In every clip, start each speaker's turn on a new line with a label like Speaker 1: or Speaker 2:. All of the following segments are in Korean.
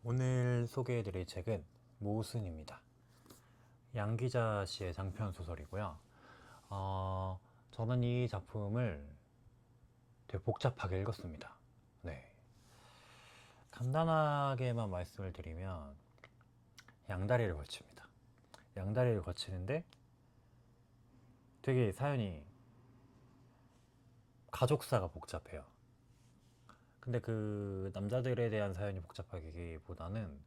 Speaker 1: 오늘 소개해드릴 책은 모순입니다. 양기자 씨의 장편 소설이고요. 저는 이 작품을 되게 복잡하게 읽었습니다. 네. 간단하게만 말씀을 드리면 양다리를 거칩니다. 양다리를 거치는데 되게 사연이 가족사가 복잡해요. 근데 그 남자들에 대한 사연이 복잡하기보다는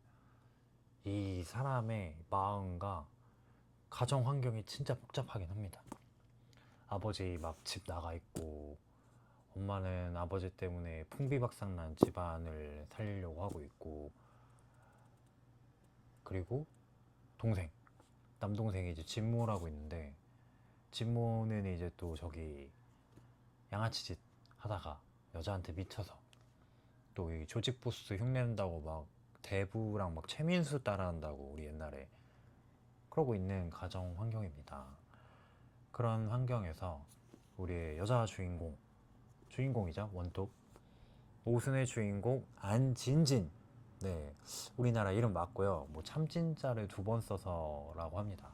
Speaker 1: 이 사람의 마음과 가정 환경이 진짜 복잡하긴 합니다. 아버지 막 집 나가 있고, 엄마는 아버지 때문에 풍비박산난 집안을 살리려고 하고 있고, 그리고 동생, 남동생이 이제 진모라고 있는데, 진모는 이제 또 저기 양아치 짓 하다가 여자한테 미쳐서 또 이 조직 보스 흉내낸다고 막 대부랑 막 최민수 따라한다고 우리 옛날에 그러고 있는 가정 환경입니다. 그런 환경에서 우리의 여자 주인공이자 원톱 오순의 주인공 안진진. 네, 우리나라 이름 맞고요. 뭐 참진자를 2번 써서라고 합니다.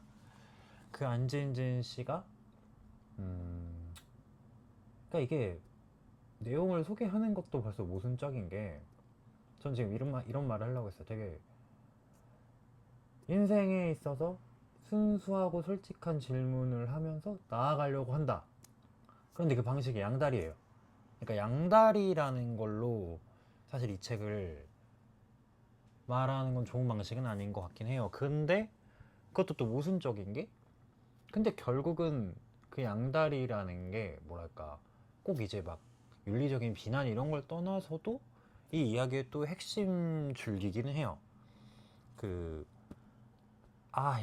Speaker 1: 그 안진진 씨가 그러니까 이게 내용을 소개하는 것도 벌써 모순적인 게, 전 지금 이런 말을 하려고 했어요. 되게 인생에 있어서 순수하고 솔직한 질문을 하면서 나아가려고 한다. 그런데 그 방식이 양다리예요. 그러니까 양다리라는 걸로 사실 이 책을 말하는 건 좋은 방식은 아닌 것 같긴 해요. 근데 그것도 또 모순적인 게, 근데 결국은 그 양다리라는 게 뭐랄까, 꼭 이제 막 윤리적인 비난 이런 걸 떠나서도 이 이야기의 또 핵심 줄기기는 해요.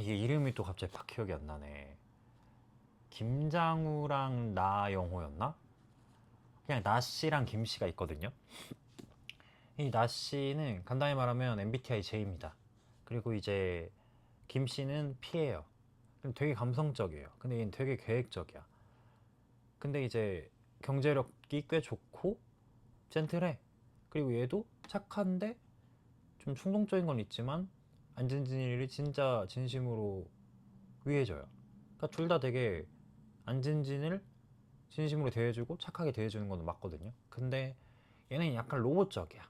Speaker 1: 이게 이름이 또 갑자기 팍 기억이 안 나네. 김장우랑 나영호였나? 그냥 나씨랑 김씨가 있거든요. 이 나씨는 간단히 말하면 MBTI J입니다. 그리고 이제 김씨는 P예요. 되게 감성적이에요. 근데 얘는 되게 계획적이야. 근데 이제 경제력이 꽤 좋고 젠틀해. 그리고 얘도 착한데 좀 충동적인 건 있지만 안진진이를 진짜 진심으로 위해줘요. 그러니까 둘 다 되게 안진진을 진심으로 대해주고 착하게 대해주는 건 맞거든요. 근데 얘는 약간 로봇적이야.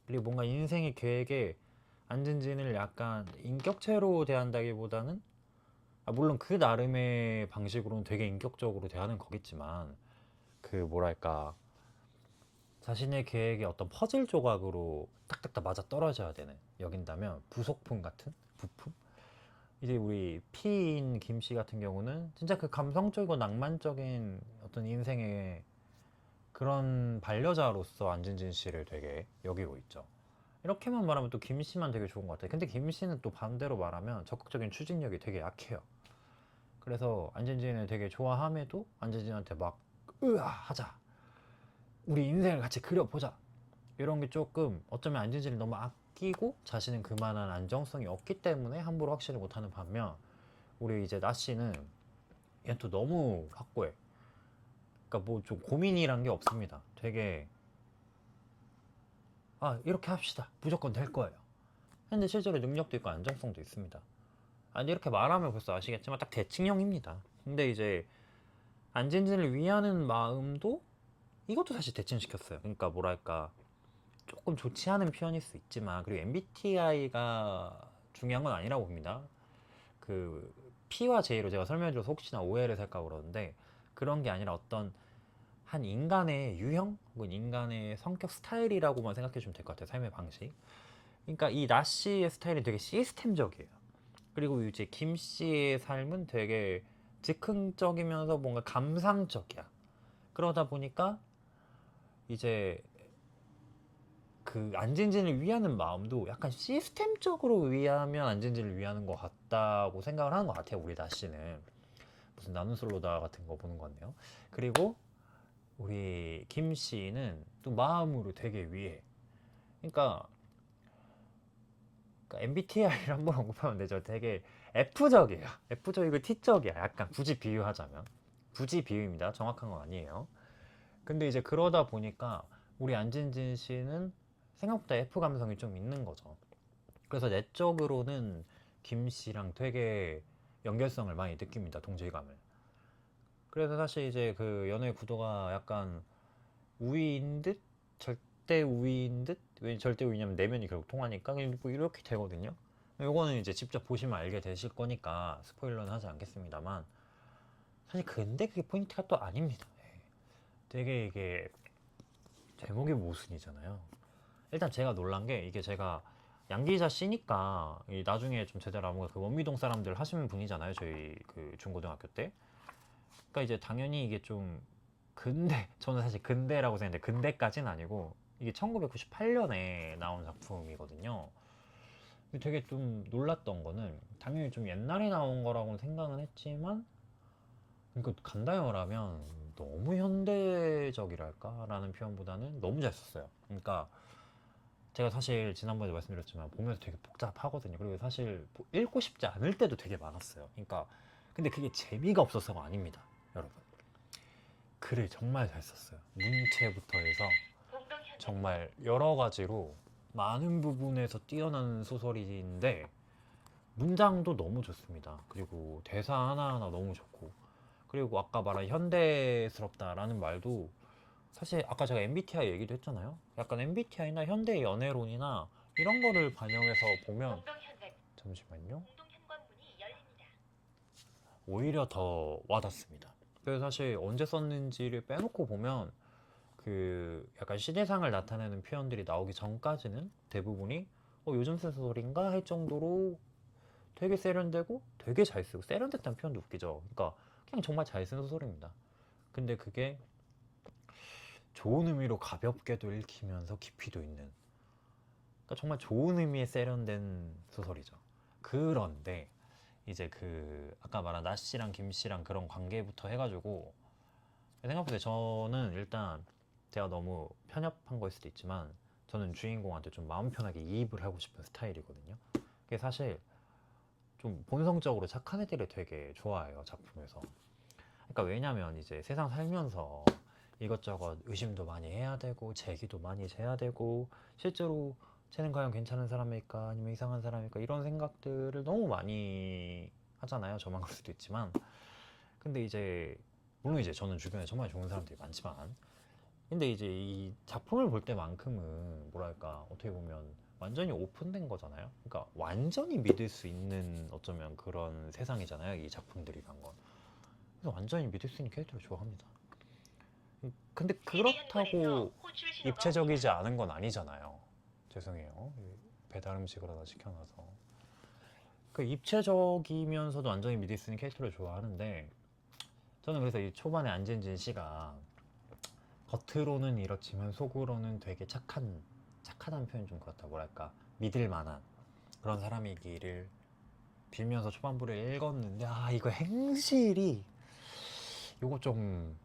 Speaker 1: 그리고 뭔가 인생의 계획에 안진진을 약간 인격체로 대한다기보다는, 물론 그 나름의 방식으로는 되게 인격적으로 대하는 거겠지만, 그 뭐랄까, 자신의 계획에 어떤 퍼즐 조각으로 딱딱딱 맞아 떨어져야 되는, 여긴다면 부속품 같은 부품. 이제 우리 피인 김씨 같은 경우는 진짜 그 감성적이고 낭만적인 어떤 인생의 그런 반려자로서 안진진 씨를 되게 여기고 있죠. 이렇게만 말하면 또 김씨만 되게 좋은 것 같아요. 근데 김씨는 또 반대로 말하면 적극적인 추진력이 되게 약해요. 그래서 안진진을 되게 좋아함에도 안진진한테 막 으아 하자, 우리 인생을 같이 그려보자, 이런 게 조금 어쩌면 안진진을 너무 아끼고 자신은 그만한 안정성이 없기 때문에 함부로 확신을 못하는 반면, 우리 이제 나씨는 얘는 또 너무 확고해. 그러니까 뭐 좀 고민이란 게 없습니다. 되게 이렇게 합시다, 무조건 될 거예요. 근데 실제로 능력도 있고 안정성도 있습니다. 아니, 이렇게 말하면 벌써 아시겠지만 딱 대칭형입니다. 근데 이제 안진진을 위하는 마음도 이것도 사실 대칭시켰어요. 그러니까 뭐랄까, 조금 좋지 않은 표현일 수 있지만, 그리고 MBTI가 중요한 건 아니라고 봅니다. 그 P와 J로 제가 설명해줘서 혹시나 오해를 살까 그러는데, 그런 게 아니라 어떤 한 인간의 유형 혹은 인간의 성격 스타일이라고만 생각해 주면 될 것 같아요. 삶의 방식. 그러니까 이 나 씨의 스타일이 되게 시스템적이에요. 그리고 이제 김 씨의 삶은 되게 즉흥적이면서 뭔가 감상적이야. 그러다 보니까 이제 그 안진진을 위하는 마음도 약간 시스템적으로 위하면 안진진을 위하는 것 같다고 생각을 하는 것 같아요. 우리 나 씨는 무슨 나눈 솔로다 같은 거 보는 것 같네요. 그리고 우리 김 씨는 또 마음으로 되게 위해. 그러니까 MBTI를 한번 언급하면 되죠. 되게 F적이에요. F적이고 T적이야. 약간 굳이 비유하자면. 굳이 비유입니다. 정확한 건 아니에요. 근데 이제 그러다 보니까 우리 안진진 씨는 생각보다 F 감성이 좀 있는 거죠. 그래서 내적으로는 김 씨랑 되게 연결성을 많이 느낍니다. 동질감을. 그래서 사실 이제 그 연애 구도가 약간 우위인 듯 절대 우위인 듯. 왜 절대 우위냐면 내면이 결국 통하니까 그냥 뭐 이렇게 되거든요. 요거는 이제 직접 보시면 알게 되실 거니까 스포일러는 하지 않겠습니다만, 사실 근데 그게 포인트가 또 아닙니다. 예. 되게 이게 제목이 모순이잖아요. 일단 제가 놀란 게, 이게 제가 양기자 씨니까 나중에 좀 제대로 알아보면 그 원미동 사람들 하시는 분이잖아요, 저희 그 중고등학교 때. 그러니까 이제 당연히 이게 좀 근대, 저는 사실 근대라고 생각했는데 근대까지는 아니고 이게 1998년에 나온 작품이거든요. 되게 좀 놀랐던 거는, 당연히 좀 옛날에 나온 거라고는 생각은 했지만, 그러니까 간다요 말하면 너무 현대적이랄까 라는 표현보다는 너무 잘 썼어요. 그러니까 제가 사실 지난번에 말씀드렸지만 보면서 되게 복잡하거든요. 그리고 사실 읽고 싶지 않을 때도 되게 많았어요. 그러니까 근데 그게 재미가 없어서가 아닙니다, 여러분. 글을 정말 잘 썼어요. 문체부터 해서 정말 여러 가지로 많은 부분에서 뛰어난 소설인데, 문장도 너무 좋습니다. 그리고 대사 하나하나 너무 좋고, 그리고 아까 말한 현대스럽다라는 말도, 사실 아까 제가 MBTI 얘기도 했잖아요. 약간 MBTI나 현대 연애론이나 이런 거를 반영해서 보면, 잠시만요, 오히려 더 와닿습니다. 그래서 사실 언제 썼는지를 빼놓고 보면 그 약간 시대상을 나타내는 표현들이 나오기 전까지는 대부분이 요즘 쓴 소설인가 할 정도로 되게 세련되고 되게 잘 쓰고, 세련됐다는 표현도 웃기죠. 그러니까 그냥 정말 잘 쓴 소설입니다. 근데 그게 좋은 의미로 가볍게도 읽히면서 깊이도 있는, 그러니까 정말 좋은 의미의 세련된 소설이죠. 그런데 이제 그 아까 말한 나 씨랑 김 씨랑 그런 관계부터 해가지고, 생각보다 저는 일단 제가 너무 편협한 거일 수도 있지만 저는 주인공한테 좀 마음 편하게 이입을 하고 싶은 스타일이거든요. 그게 사실 좀 본성적으로 착한 애들을 되게 좋아해요, 작품에서. 그러니까 왜냐면 이제 세상 살면서 이것저것 의심도 많이 해야 되고 제기도 많이 재야 되고, 실제로 쟤는 과연 괜찮은 사람일까 아니면 이상한 사람일까 이런 생각들을 너무 많이 하잖아요. 저만 그럴 수도 있지만. 근데 이제 물론 이제 저는 주변에 정말 좋은 사람들이 많지만, 근데 이제 이 작품을 볼 때만큼은 뭐랄까 어떻게 보면 완전히 오픈된 거잖아요. 그러니까 완전히 믿을 수 있는 어쩌면 그런 세상이잖아요, 이 작품들이란 건. 그래서 완전히 믿을 수 있는 캐릭터를 좋아합니다. 근데 그렇다고 입체적이지 않은 건 아니잖아요. 죄송해요. 배달 음식을 하나 시켜놔서. 그 입체적이면서도 완전히 믿을 수 있는 캐릭터를 좋아하는데, 저는 그래서 이 초반에 안진진 씨가 겉으로는 이렇지만 속으로는 되게 착하다는 표현이 좀 그렇다, 뭐랄까 믿을 만한 그런 사람이기를 빌면서 초반부를 읽었는데, 이거 행실이, 요거 좀,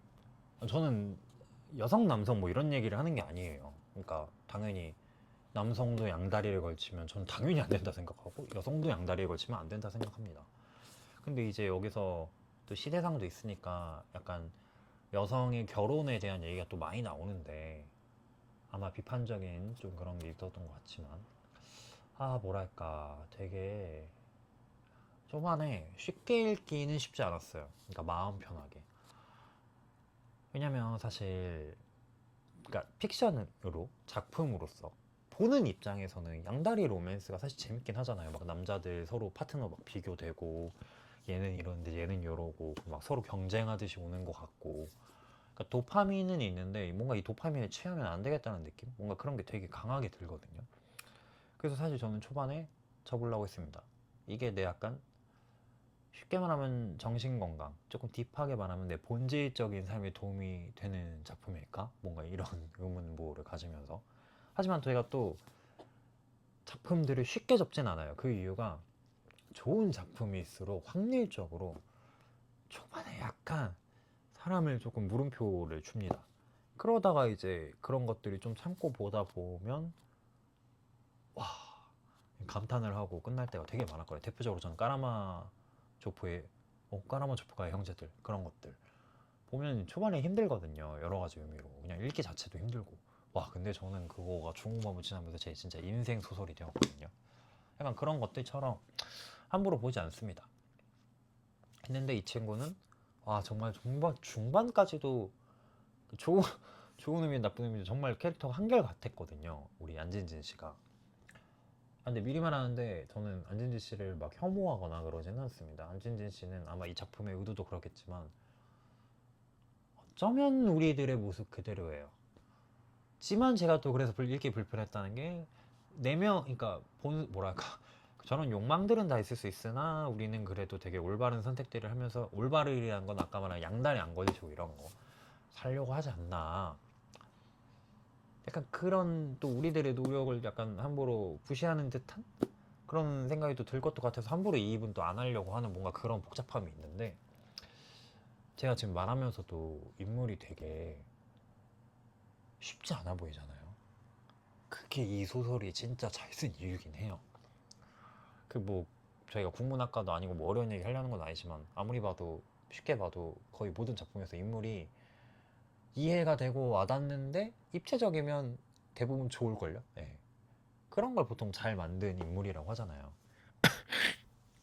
Speaker 1: 저는 여성 남성 뭐 이런 얘기를 하는 게 아니에요. 그러니까 당연히 남성도 양다리를 걸치면 전 당연히 안 된다 생각하고, 여성도 양다리를 걸치면 안 된다 생각합니다. 근데 이제 여기서 또 시대상도 있으니까 약간 여성의 결혼에 대한 얘기가 또 많이 나오는데, 아마 비판적인 좀 그런 게 있었던 것 같지만, 뭐랄까 되게 초반에 쉽게 읽기는 쉽지 않았어요. 그러니까 마음 편하게. 왜냐면 사실 그러니까 픽션으로, 작품으로서 보는 입장에서는 양다리 로맨스가 사실 재밌긴 하잖아요. 막 남자들 서로 파트너 막 비교되고, 얘는 이러는데 얘는 이러고 막 서로 경쟁하듯이 오는 것 같고, 그러니까 도파민은 있는데 뭔가 이 도파민에 취하면 안 되겠다는 느낌? 뭔가 그런 게 되게 강하게 들거든요. 그래서 사실 저는 초반에 접으려고 했습니다. 이게 내 약간 쉽게 말하면 정신건강, 조금 딥하게 말하면 내 본질적인 삶에 도움이 되는 작품일까? 뭔가 이런 의문부호를 가지면서. 하지만 저희가 또 작품들을 쉽게 접진 않아요. 그 이유가 좋은 작품일수록 확률적으로 초반에 약간 사람을 조금 물음표를 줍니다. 그러다가 이제 그런 것들이 좀 참고 보다 보면 와, 감탄을 하고 끝날 때가 되게 많았거든요. 대표적으로 저는 까라마 조프의 까라마 조프가의 형제들, 그런 것들 보면 초반에 힘들거든요. 여러 가지 의미로 그냥 읽기 자체도 힘들고. 와, 근데 저는 그거가 중국어부 지나면서 제 진짜 인생 소설이 되었거든요. 약간 그런 것들처럼 함부로 보지 않습니다. 했는데 이 친구는 정말 중반까지도 좋은 좋은 의미 나쁜 의미도 정말 캐릭터가 한결같았거든요. 우리 안진진 씨가. 근데 미리 말하는데 저는 안진진 씨를 막 혐오하거나 그러지는 않습니다. 안진진 씨는 아마 이 작품의 의도도 그렇겠지만 어쩌면 우리들의 모습 그대로예요. 지만 제가 또 그래서 읽기 불편했다는 게 4명, 그러니까 뭐랄까 저런 욕망들은 다 있을 수 있으나 우리는 그래도 되게 올바른 선택들을 하면서, 올바르이라는 건 아까 말한 양다리 안 걸리시고 이런 거 살려고 하지 않나. 약간 그런 또 우리들의 노력을 약간 함부로 무시하는 듯한 그런 생각이 또 들 것도 같아서 함부로 이입은 또 안 하려고 하는 뭔가 그런 복잡함이 있는데, 제가 지금 말하면서도 인물이 되게 쉽지 않아 보이잖아요. 그게 이 소설이 진짜 잘 쓴 이유긴 해요. 그 뭐 저희가 국문학과도 아니고 뭐 어려운 얘기 하려는 건 아니지만 아무리 봐도 쉽게 봐도 거의 모든 작품에서 인물이 이해가 되고 와닿는데 입체적이면 대부분 좋을걸요. 네. 그런 걸 보통 잘 만든 인물이라고 하잖아요.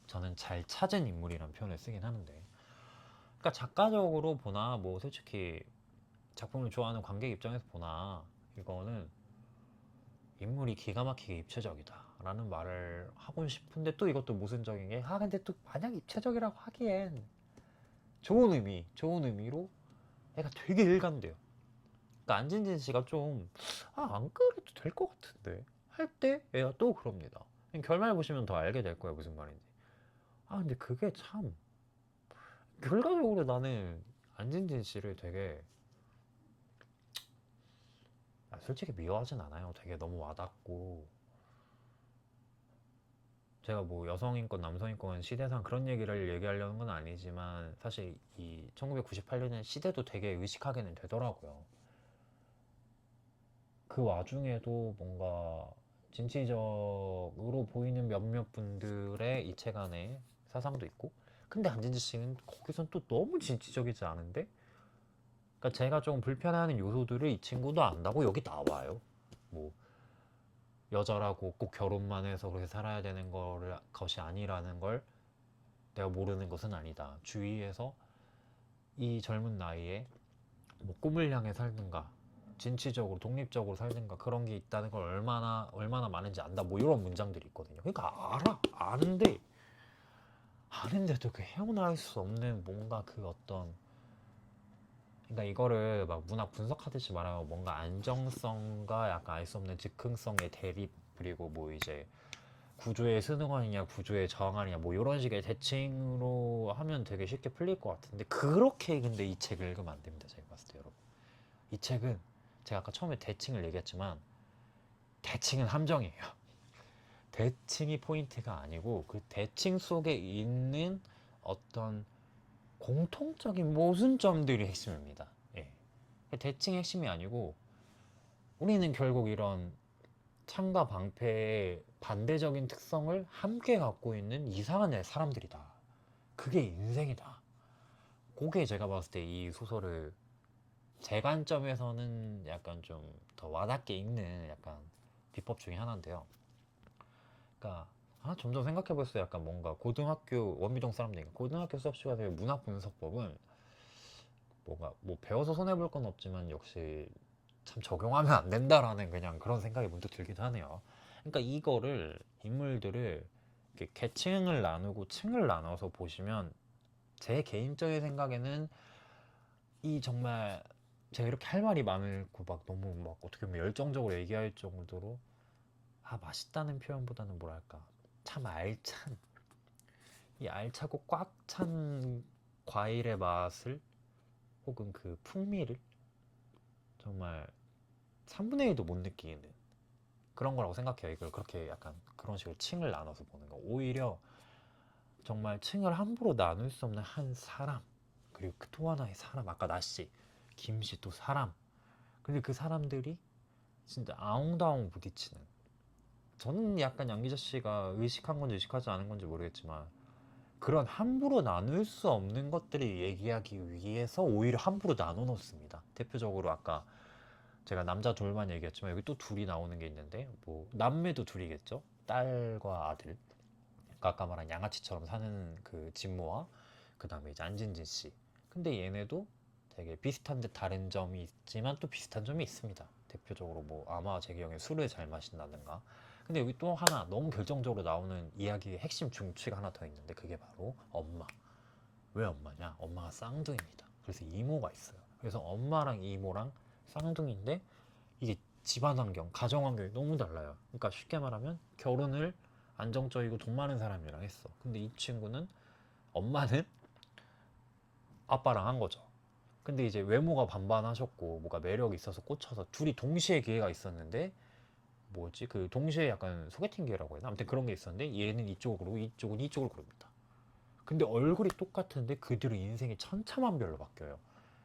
Speaker 1: 저는 잘 찾은 인물이란 표현을 쓰긴 하는데, 그러니까 작가적으로 보나 뭐 솔직히 작품을 좋아하는 관객 입장에서 보나 이거는 인물이 기가 막히게 입체적이다 라는 말을 하고 싶은데, 또 이것도 모순적인 게 근데 또 만약 입체적이라고 하기엔 좋은 의미로 애가 되게 일관돼요. 그러니까 안진진 씨가 좀 안 그래도 될 것 같은데 할 때 애가 또 그럽니다. 결말 보시면 더 알게 될 거예요 무슨 말인지. 근데 그게 참 결과적으로 나는 안진진 씨를 되게 솔직히 미워하진 않아요. 되게 너무 와닿고, 제가 뭐 여성인권 남성인권 시대상 그런 얘기를 얘기하려는 건 아니지만 사실 이 1998년의 시대도 되게 의식하게는 되더라고요. 그 와중에도 뭔가 진취적으로 보이는 몇몇 분들의 이체 간의 사상도 있고, 근데 안진지 씨는 거기선 또 너무 진취적이지 않은데, 그러니까 제가 좀 불편해하는 요소들을 이 친구도 안다고 여기 나와요. 뭐 여자라고 꼭 결혼만 해서 그렇게 살아야 되는 것이 아니라는 걸 내가 모르는 것은 아니다. 주위에서 이 젊은 나이에 뭐 꿈을 향해 살든가 진취적으로 독립적으로 살든가 그런 게 있다는 걸 얼마나 많은지 안다. 뭐 이런 문장들이 있거든요. 그러니까 아는데도 그 헤어나올 수 없는 뭔가 그 어떤, 그러니까 이거를 막 문학 분석하듯이 말하면 뭔가 안정성과 약간 알 수 없는 즉흥성의 대립, 그리고 뭐 이제 구조의 순응하느냐 구조의 저항하느냐 뭐 이런 식의 대칭으로 하면 되게 쉽게 풀릴 것 같은데, 그렇게 근데 이 책을 읽으면 안 됩니다. 제가 봤을 때 여러분, 이 책은 제가 아까 처음에 대칭을 얘기했지만 대칭은 함정이에요. 대칭이 포인트가 아니고 그 대칭 속에 있는 어떤 공통적인 모순점들이 핵심입니다. 예. 대칭이 핵심이 아니고 우리는 결국 이런 창과 방패의 반대적인 특성을 함께 갖고 있는 이상한 사람들이다. 그게 인생이다. 그게 제가 봤을 때 이 소설을 제 관점에서는 약간 좀 더 와닿게 읽는 약간 비법 중에 하나인데요. 그러니까 점점 생각해볼수록 약간 뭔가 고등학교 원미동 사람들이니까 고등학교 수업 시간에 문학 분석법은 뭔가 뭐 배워서 손해 볼 건 없지만 역시 참 적용하면 안 된다라는 그냥 그런 생각이 문득 들기도 하네요. 그러니까 이거를 인물들을 이렇게 계층을 나누고 층을 나눠서 보시면 제 개인적인 생각에는 이 정말 제가 이렇게 할 말이 많고 막 너무 막 어떻게 보면 열정적으로 얘기할 정도로 맛있다는 표현보다는 뭐랄까 참 알찬, 이 알차고 꽉 찬 과일의 맛을 혹은 그 풍미를 정말 3분의 1도 못 느끼는 그런 거라고 생각해요. 이걸 그렇게 약간 그런 식으로 층을 나눠서 보는 거. 오히려 정말 층을 함부로 나눌 수 없는 한 사람, 그리고 그 또 하나의 사람, 아까 나씨, 김씨 또 사람. 근데 그 사람들이 진짜 아웅다웅 부딪히는. 저는 약간 양기자 씨가 의식한 건지 의식하지 않은 건지 모르겠지만 그런 함부로 나눌 수 없는 것들을 얘기하기 위해서 오히려 함부로 나눠 놓습니다. 대표적으로 아까 제가 남자 둘만 얘기했지만 여기 또 둘이 나오는 게 있는데 뭐 남매도 둘이겠죠. 딸과 아들, 그러니까 아까 말한 양아치처럼 사는 그 진모와 그 다음에 이제 안진진 씨. 근데 얘네도 되게 비슷한 듯 다른 점이 있지만 또 비슷한 점이 있습니다. 대표적으로 뭐 아마 제 기억에 술을 잘 마신다든가. 근데 여기 또 하나 너무 결정적으로 나오는 이야기의 핵심 중추가 하나 더 있는데 그게 바로 엄마. 왜 엄마냐? 엄마가 쌍둥이입니다. 그래서 이모가 있어요. 그래서 엄마랑 이모랑 쌍둥이인데 이게 집안 환경, 가정 환경이 너무 달라요. 그러니까 쉽게 말하면 결혼을 안정적이고 돈 많은 사람이랑 했어. 근데 이 친구는 엄마는 아빠랑 한 거죠. 근데 이제 외모가 반반하셨고 뭐가 매력이 있어서 꽂혀서 둘이 동시에 기회가 있었는데 뭐지 그 동시에 약간 소개팅 기회라고 해야 되나? 아무튼 그런 게 있었는데 얘는 이쪽을 고르고 이쪽은 이쪽을 고릅니다. 근데 얼굴이 똑같은데 그들의 인생이 천차만별로 바뀌어요.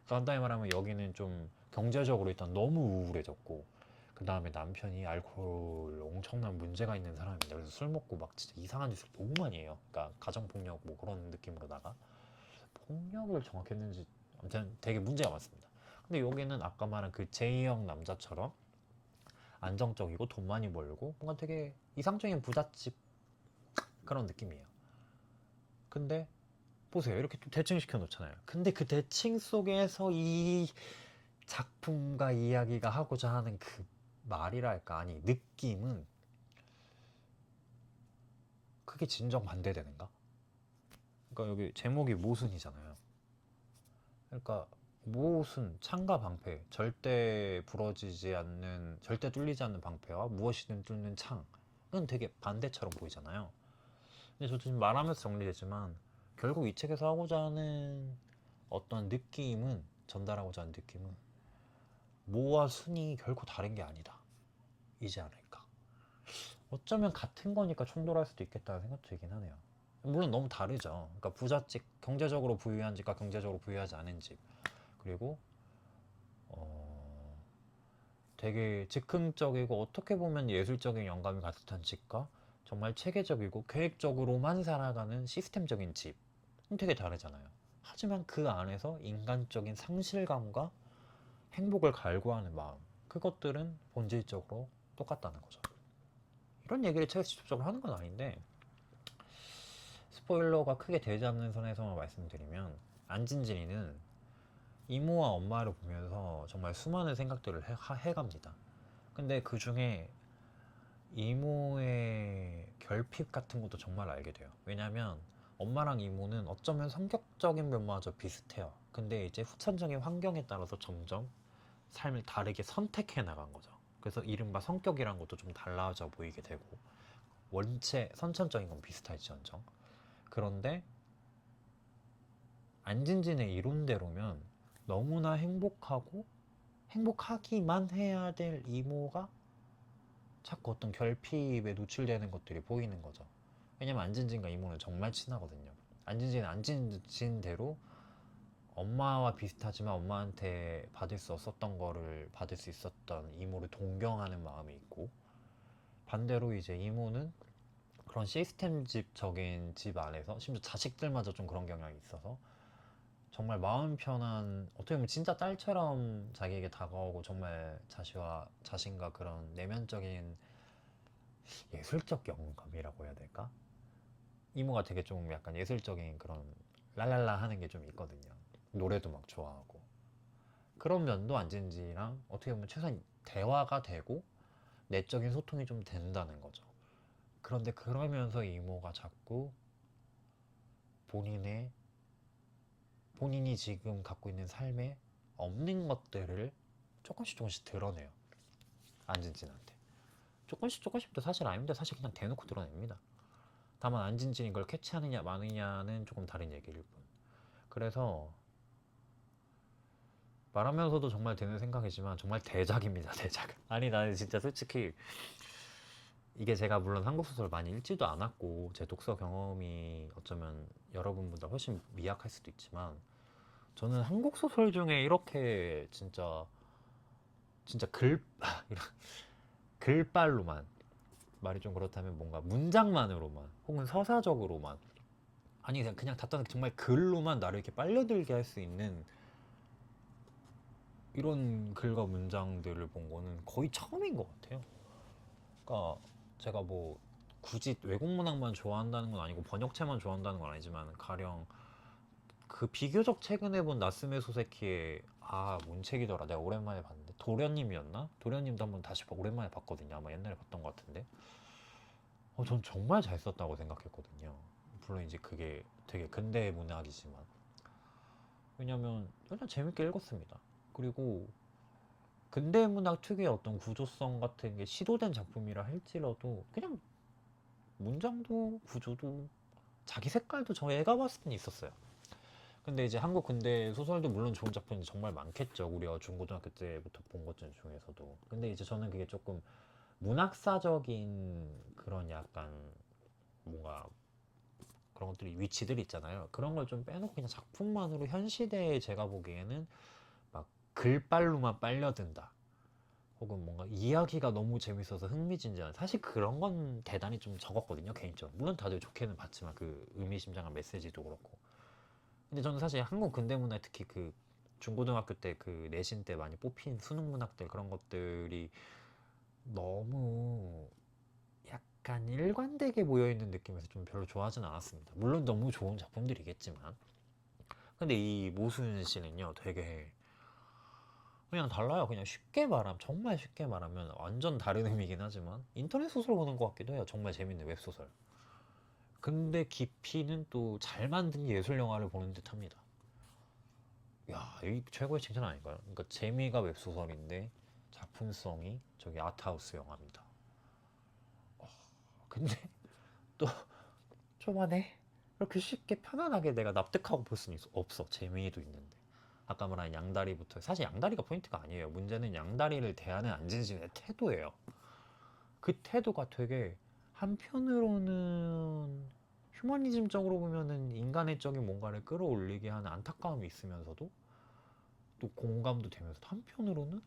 Speaker 1: 간단히 말하면 여기는 좀 경제적으로 일단 너무 우울해졌고 그 다음에 남편이 알코올 엄청난 문제가 있는 사람입니다. 그래서 술 먹고 막 진짜 이상한 짓을 너무 많이 해요. 그러니까 가정폭력 뭐 그런 느낌으로다가 폭력을 정확히 했는지 아무튼 되게 문제가 많습니다. 근데 여기는 아까 말한 그 제이형 남자처럼 안정적이고 돈 많이 벌고 뭔가 되게 이상적인 부잣집 그런 느낌이에요. 근데 보세요. 이렇게 또 대칭시켜 놓잖아요. 근데 그 대칭 속에서 이 작품과 이야기가 하고자 하는 그 말이랄까 아니 느낌은 그게 진정 반대되는가? 그러니까 여기 제목이 모순이잖아요. 그러니까 모순, 창과 방패, 절대 부러지지 않는, 절대 뚫리지 않는 방패와 무엇이든 뚫는 창은 되게 반대처럼 보이잖아요. 근데 저 지금 말하면서 정리되지만 결국 이 책에서 하고자 하는 어떤 느낌은 전달하고자 하는 느낌은 모와 순이 결코 다른 게 아니다. 이지 않을까. 어쩌면 같은 거니까 충돌할 수도 있겠다는 생각도 들긴 하네요. 물론 너무 다르죠. 그러니까 부잣집, 경제적으로 부유한 집과 경제적으로 부유하지 않은 집. 그리고 어, 되게 즉흥적이고 어떻게 보면 예술적인 영감이 가득한 집과 정말 체계적이고 계획적으로만 살아가는 시스템적인 집. 되게 다르잖아요. 하지만 그 안에서 인간적인 상실감과 행복을 갈구하는 마음. 그것들은 본질적으로 똑같다는 거죠. 이런 얘기를 책에서 직접적으로 하는 건 아닌데 스포일러가 크게 되지 않는 선에서만 말씀드리면 안진진이는 이모와 엄마를 보면서 정말 수많은 생각들을 해갑니다. 근데 그 중에 이모의 결핍 같은 것도 정말 알게 돼요. 왜냐면 엄마랑 이모는 어쩌면 성격적인 면마저 비슷해요. 근데 이제 후천적인 환경에 따라서 점점 삶을 다르게 선택해 나간 거죠. 그래서 이른바 성격이란 것도 좀 달라져 보이게 되고 원체 선천적인 건 비슷할지언정 그런데 안진진의 이론대로면 너무나 행복하고 행복하기만 해야 될 이모가 자꾸 어떤 결핍에 노출되는 것들이 보이는 거죠. 왜냐면 안진진과 이모는 정말 친하거든요. 안진진은 안진진대로 엄마와 비슷하지만 엄마한테 받을 수 없었던 거를 받을 수 있었던 이모를 동경하는 마음이 있고 반대로 이제 이모는 그런 시스템집적인 집 안에서 심지어 자식들마저 좀 그런 경향이 있어서 정말 마음 편한 어떻게 보면 진짜 딸처럼 자기에게 다가오고 정말 자신과 그런 내면적인 예술적 영감이라고 해야 될까? 이모가 되게 좀 약간 예술적인 그런 랄랄라 하는 게 좀 있거든요. 노래도 막 좋아하고 그런 면도 안진지랑 어떻게 보면 최소한 대화가 되고 내적인 소통이 좀 된다는 거죠. 그런데 그러면서 이모가 자꾸 본인의 본인이 지금 갖고 있는 삶에 없는 것들을 조금씩 드러내요. 안진진한테. 조금씩도 사실 아닌데 사실 그냥 대놓고 드러냅니다. 다만 안진진이 걸 캐치하느냐 마느냐는 조금 다른 얘기일 뿐. 그래서 말하면서도 정말 드는 생각이지만 정말 대작입니다. 대작. 아니 나는 진짜 솔직히 이게 제가 물론 한국 소설 많이 읽지도 않았고 제 독서 경험이 어쩌면 여러분보다 훨씬 미약할 수도 있지만 저는 한국 소설 중에 이렇게 진짜 이런 글발로만 말이 좀 그렇다면 뭔가 문장만으로만 혹은 서사적으로만 아니 그냥 다 떠나 정말 글로만 나를 이렇게 빨려들게 할 수 있는 이런 글과 문장들을 본 거는 거의 처음인 것 같아요. 그러니까 제가 뭐 굳이 외국 문학만 좋아한다는 건 아니고 번역체만 좋아한다는 건 아니지만 가령 그 비교적 최근에 본 나스메 소세키의 뭔 책이더라 내가 오랜만에 봤는데 도련님이었나? 도련님도 한번 다시 오랜만에 봤거든요. 아마 옛날에 봤던 것 같은데 전 정말 잘 썼다고 생각했거든요. 물론 이제 그게 되게 근대 문학이지만 왜냐면 그냥 재밌게 읽었습니다. 그리고 근대 문학 특유의 어떤 구조성 같은 게 시도된 작품이라 할지라도 그냥 문장도 구조도 자기 색깔도 제가 봤을 땐 있었어요. 근데 이제 한국 근대 소설도 물론 좋은 작품이 정말 많겠죠. 우리가 중고등학교 때부터 본 것 중에서도. 근데 이제 저는 그게 조금 문학사적인 그런 약간 뭔가 그런 것들이 위치들이 있잖아요. 그런 걸 좀 빼놓고 그냥 작품만으로 현 시대에 제가 보기에는 막 글빨로만 빨려든다. 혹은 뭔가 이야기가 너무 재밌어서 흥미진진한 사실 그런 건 대단히 좀 적었거든요 개인적으로. 물론 다들 좋게는 봤지만 그 의미심장한 메시지도 그렇고. 근데 저는 사실 한국 근대문화 특히 그 중고등학교 때 그 내신 때 많이 뽑힌 수능 문학들 그런 것들이 너무 약간 일관되게 모여있는 느낌에서 좀 별로 좋아하진 않았습니다. 물론 너무 좋은 작품들이겠지만. 근데 이 모순 씨는요 되게 그냥 달라요. 그냥 쉽게 말하면 정말 쉽게 말하면 완전 다른 의미긴 하지만 인터넷 소설 보는 것 같기도 해요. 정말 재밌는 웹소설. 근데 깊이는 또 잘 만든 예술 영화를 보는 듯 합니다. 야, 이 최고의 칭찬 아닌가요? 그러니까 재미가 웹소설인데 작품성이 저기 아트하우스 영화입니다. 근데 또 초반에 이렇게 쉽게 편안하게 내가 납득하고 볼 수는 없어. 재미도 있는데. 아까 말한 양다리부터 사실 양다리가 포인트가 아니에요. 문제는 양다리를 대하는 안진진의 태도예요. 그 태도가 되게 한편으로는 휴머니즘적으로 보면은 인간의적인 뭔가를 끌어올리게 하는 안타까움이 있으면서도 또 공감도 되면서 한편으로는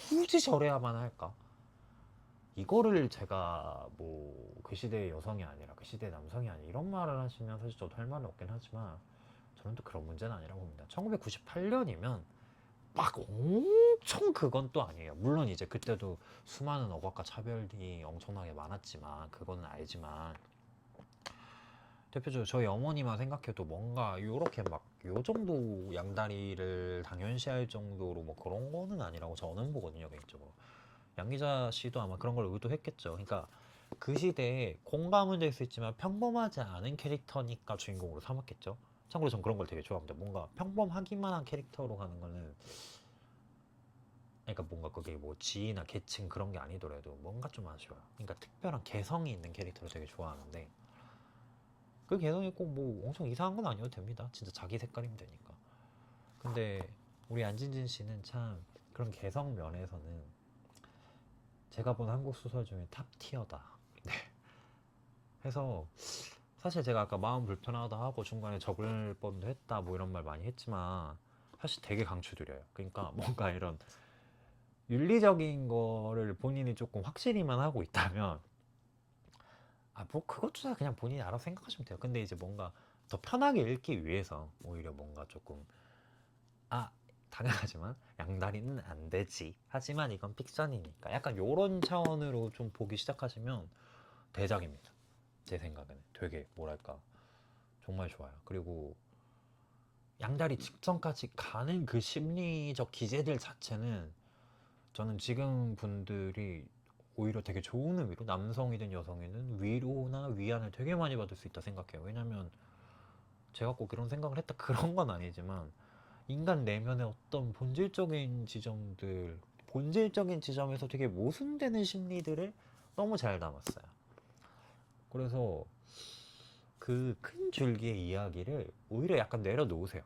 Speaker 1: 굳이 저래야만 할까? 이거를 제가 뭐 그 시대의 여성이 아니라 그 시대의 남성이 아니라 이런 말을 하시면 사실 저도 할 말은 없긴 하지만 저는 또 그런 문제는 아니라고 봅니다. 1998년이면 막 엄청 그건 또 아니에요. 물론 이제 그때도 수많은 억압과 차별이 엄청나게 많았지만 그거는 알지만 대표적으로 저희 어머니만 생각해도 뭔가 요렇게 막 요 정도 양다리를 당연시할 정도로 뭐 그런 거는 아니라고 저는 보거든요 개인적으로. 양기자 씨도 아마 그런 걸 의도했겠죠. 그러니까 그 시대에 공감은 될 수 있지만 평범하지 않은 캐릭터니까 주인공으로 삼았겠죠. 참고로 전 그런 걸 되게 좋아합니다. 뭔가 평범하기만 한 캐릭터로 가는 거는 그러니까 뭔가 그게 뭐 지위나 계층 그런 게 아니더라도 뭔가 좀 아쉬워요. 그러니까 특별한 개성이 있는 캐릭터를 되게 좋아하는데 그 개성이 꼭 뭐 엄청 이상한 건 아니어도 됩니다. 진짜 자기 색깔이면 되니까. 근데 우리 안진진 씨는 참 그런 개성 면에서는 제가 본 한국 소설 중에 탑 티어다. 네. 해서 사실 제가 아까 마음 불편하다 하고 중간에 적을 뻔도 했다 뭐 이런 말 많이 했지만 사실 되게 강추드려요. 그러니까 뭔가 이런 윤리적인 거를 본인이 조금 확실히만 하고 있다면 뭐 그것조차 그냥 본인이 알아서 생각하시면 돼요. 근데 이제 뭔가 더 편하게 읽기 위해서 오히려 뭔가 조금 아 당연하지만 양다리는 안 되지. 하지만 이건 픽션이니까 약간 요런 차원으로 좀 보기 시작하시면 대작입니다. 제 생각에는 되게 뭐랄까 정말 좋아요. 그리고 양다리 직전까지 가는 그 심리적 기제들 자체는 저는 지금 분들이 오히려 되게 좋은 의미로 남성이든 여성이든 위로나 위안을 되게 많이 받을 수 있다 생각해요. 왜냐면 제가 꼭 그런 생각을 했다 그런 건 아니지만 인간 내면의 어떤 본질적인 지점에서 되게 모순되는 심리들을 너무 잘 담았어요. 그래서 그 큰 줄기의 이야기를 오히려 약간 내려놓으세요.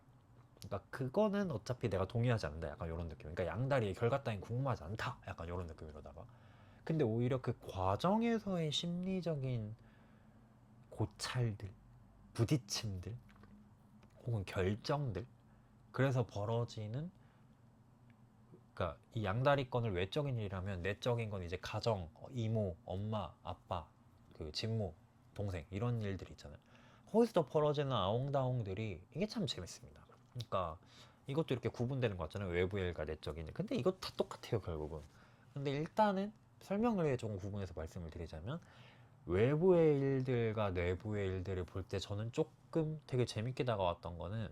Speaker 1: 그러니까 그거는 어차피 내가 동의하지 않는다. 약간 이런 느낌. 그러니까 양다리의 결과 따윈 궁금하지 않다. 약간 이런 느낌으로다가. 근데 오히려 그 과정에서의 심리적인 고찰들, 부딪힘들, 혹은 결정들, 그래서 벌어지는 그러니까 이 양다리 건을 외적인 일이라면 내적인 건 이제 가정, 이모, 엄마, 아빠, 그 진모, 동생 이런 일들 있잖아요. 거기서 벌어지는 아웅다웅들이 이게 참 재밌습니다. 그러니까 이것도 이렇게 구분되는 거 같잖아요. 외부 일과 내적인 일. 근데 이거 다 똑같아요 결국은. 근데 일단은 설명을 조금 구분해서 말씀을 드리자면 외부의 일들과 내부의 일들을 볼 때 저는 조금 되게 재밌게 다가왔던 거는,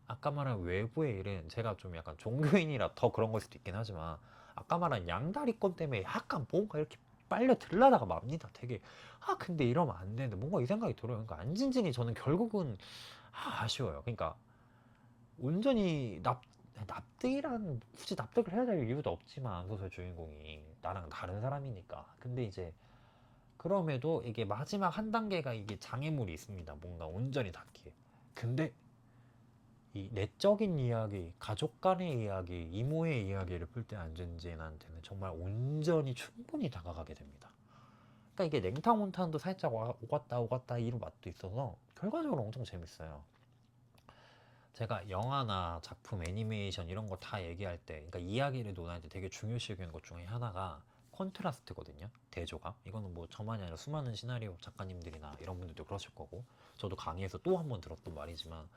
Speaker 1: 아까 말한 외부의 일은 제가 좀 약간 종교인이라 더 그런 걸 수도 있긴 하지만, 아까 말한 양다리권 때문에 약간 뭔가 이렇게 빨려 들라다가 맙니다. 되게 근데 이러면 안 되는데 뭔가 이 생각이 들어요. 그러니까 안진진이 저는 결국은 아쉬워요. 그러니까 온전히 납득이란, 굳이 납득을 해야 될 이유도 없지만 소설 주인공이 나랑 다른 사람이니까. 근데 이제 그럼에도 이게 마지막 한 단계가 이게 장애물이 있습니다. 뭔가 온전히 닿기에. 근데 이 내적인 이야기, 가족 간의 이야기, 이모의 이야기를 풀 때 안전지인한테는 정말 온전히 충분히 다가가게 됩니다. 그러니까 이게 냉탕온탕도 살짝 오갔다 오갔다 이런 맛도 있어서 결과적으로 엄청 재밌어요. 제가 영화나 작품, 애니메이션 이런 거 다 얘기할 때, 그러니까 이야기를 논할 때 되게 중요시 여기는 것 중에 하나가 콘트라스트거든요. 대조가. 이거는 뭐 저만이 아니라 수많은 시나리오 작가님들이나 이런 분들도 그러실 거고, 저도 강의에서 또 한 번 들었던 말이지만,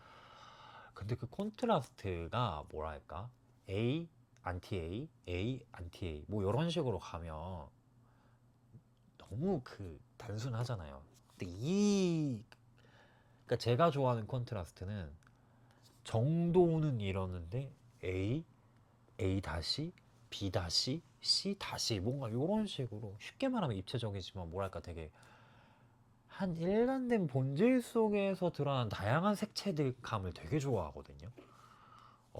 Speaker 1: 근데 그 콘트라스트가 뭐랄까? A, 안티 A, A, 안티 A, 뭐 이런 식으로 가면 너무 단순하잖아요. 근데 그러니까 제가 좋아하는 콘트라스트는 정도는 이러는데 A, A 다시, B 다시, C 다시 뭔가 이런 식으로, 쉽게 말하면 입체적이지만 뭐랄까 되게 한 일관된 본질 속에서 드러난 다양한 색채들감을 되게 좋아하거든요.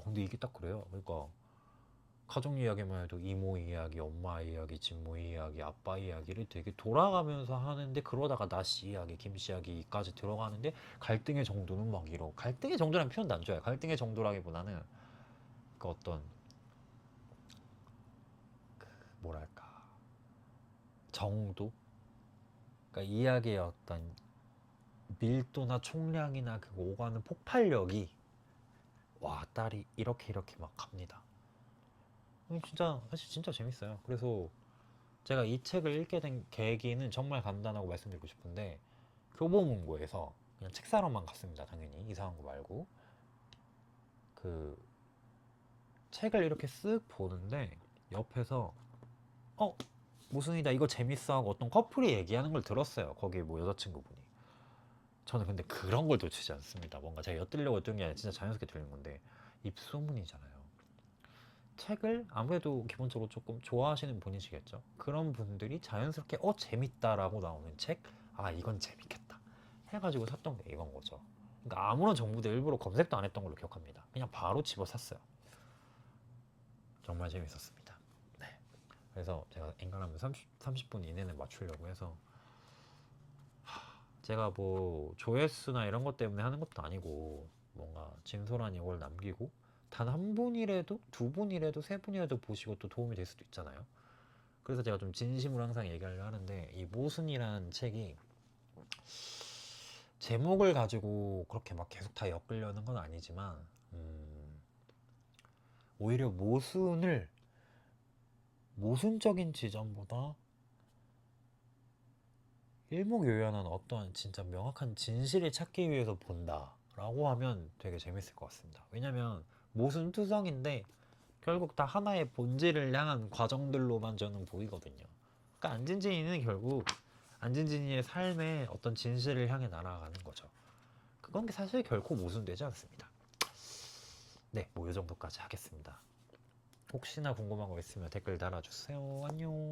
Speaker 1: 근데 이게 딱 그래요. 그러니까 가족 이야기만 해도 이모 이야기, 엄마 이야기, 진모 이야기, 아빠 이야기를 되게 돌아가면서 하는데, 그러다가 나씨 이야기, 김씨 이야기까지 들어가는데 갈등의 정도는 막 이러. 갈등의 정도라는 표현도 안 좋아요. 갈등의 정도라기보다는 그 어떤 뭐랄까 정도? 그러니까 이야기의 어떤 밀도나 총량이나 그 오가는 폭발력이, 와 딸이 이렇게 이렇게 막 갑니다. 진짜 사실 진짜 재밌어요. 그래서 제가 이 책을 읽게 된 계기는 정말 간단하고 말씀드리고 싶은데, 교보문고에서 그냥 책 사러만 갔습니다. 당연히 이상한 거 말고. 그 책을 이렇게 쓱 보는데 옆에서 무슨이다 이거 재밌어 하고 어떤 커플이 얘기하는 걸 들었어요. 거기 뭐 여자친구분이. 저는 근데 그런 걸 놓치지 않습니다. 뭔가 제가 엿들려고 했던 게 아니라 진짜 자연스럽게 들린 건데, 입소문이잖아요. 책을 아무래도 기본적으로 조금 좋아하시는 분이시겠죠. 그런 분들이 자연스럽게 재밌다라고 나오는 책, 이건 재밌겠다 해가지고 샀던 게 이건 거죠. 그러니까 아무런 정보도 일부러 검색도 안 했던 걸로 기억합니다. 그냥 바로 집어 샀어요. 정말 재밌었습니다. 네. 그래서 제가 엔간하면 30분 이내는 맞추려고 해서, 제가 뭐 조회수나 이런 것 때문에 하는 것도 아니고, 뭔가 진솔한 이걸 남기고 단 한 분이라도, 두 분이라도, 세 분이라도 보시고 또 도움이 될 수도 있잖아요. 그래서 제가 좀 진심으로 항상 얘기하려 하는데, 이 모순이라는 책이 제목을 가지고 그렇게 막 계속 다 엮으려는 건 아니지만, 오히려 모순적인 지점보다 일목요연한 어떤 진짜 명확한 진실을 찾기 위해서 본다 라고 하면 되게 재밌을 것 같습니다. 왜냐면 모순투성인데 결국 다 하나의 본질을 향한 과정들로만 저는 보이거든요. 그러니까 안진진이는 결국 안진진이의 삶의 어떤 진실을 향해 날아가는 거죠. 그건 사실 결코 모순되지 않습니다. 네, 뭐 이 정도까지 하겠습니다. 혹시나 궁금한 거 있으면 댓글 달아주세요. 안녕.